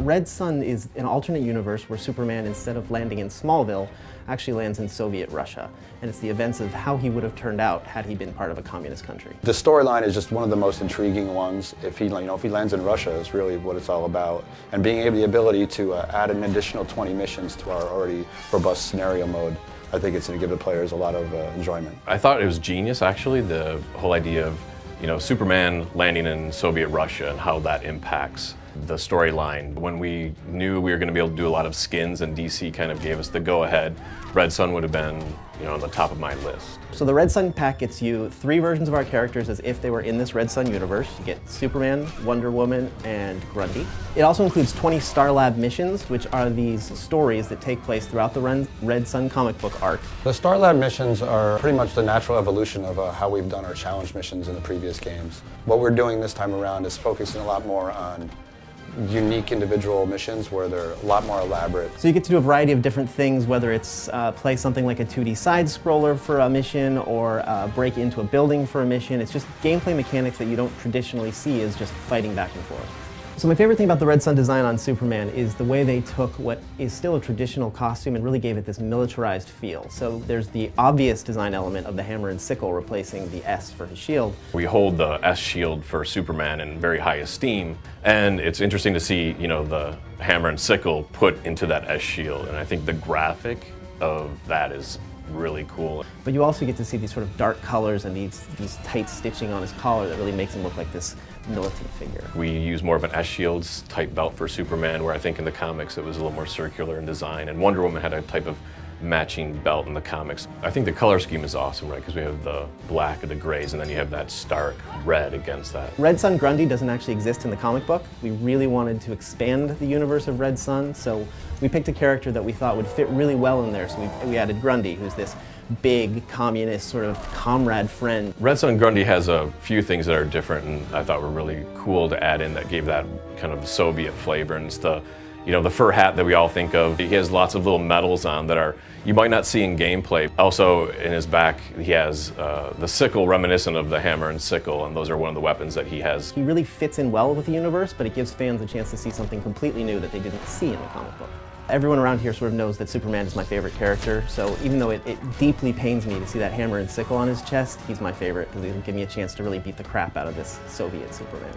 Red Sun is an alternate universe where Superman, instead of landing in Smallville, actually lands in Soviet Russia. And it's the events of how he would have turned out had he been part of a communist country. The storyline is just one of the most intriguing ones. If he lands in Russia, is really what it's all about. And being able the ability to add an additional 20 missions to our already robust scenario mode, I think it's going to give the players a lot of enjoyment. I thought it was genius, actually, the whole idea of Superman landing in Soviet Russia and how that impacts the storyline. When we knew we were going to be able to do a lot of skins and DC kind of gave us the go-ahead, Red Sun would have been on the top of my list. So the Red Sun pack gets you 3 versions of our characters as if they were in this Red Sun universe. You get Superman, Wonder Woman, and Grundy. It also includes 20 Star Lab missions, which are these stories that take place throughout the Red Sun comic book arc. The Star Lab missions are pretty much the natural evolution of how we've done our challenge missions in the previous games. What we're doing this time around is focusing a lot more on unique individual missions where they're a lot more elaborate. So you get to do a variety of different things, whether it's play something like a 2D side-scroller for a mission or break into a building for a mission. It's just gameplay mechanics that you don't traditionally see as just fighting back and forth. So my favorite thing about the Red Sun design on Superman is the way they took what is still a traditional costume and really gave it this militarized feel. So there's the obvious design element of the hammer and sickle replacing the S for his shield. We hold the S shield for Superman in very high esteem, and it's interesting to see, the hammer and sickle put into that S shield, and I think the graphic of that is really cool. But you also get to see these sort of dark colors and these tight stitching on his collar that really makes him look like this militant figure. We use more of an S-shields type belt for Superman, where I think in the comics it was a little more circular in design, and Wonder Woman had a type of matching belt in the comics. I think the color scheme is awesome, right? Because we have the black and the grays, and then you have that stark red against that. Red Sun Grundy doesn't actually exist in the comic book. We really wanted to expand the universe of Red Sun, so we picked a character that we thought would fit really well in there. So we added Grundy, who's this big communist sort of comrade friend. Red Sun Grundy has a few things that are different and I thought were really cool to add in that gave that kind of Soviet flavor. And it's the fur hat that we all think of. He has lots of little medals on that you might not see in gameplay. Also, in his back, he has the sickle reminiscent of the hammer and sickle, and those are one of the weapons that he has. He really fits in well with the universe, but it gives fans a chance to see something completely new that they didn't see in the comic book. Everyone around here sort of knows that Superman is my favorite character, so even though it deeply pains me to see that hammer and sickle on his chest, he's my favorite because he'll give me a chance to really beat the crap out of this Soviet Superman.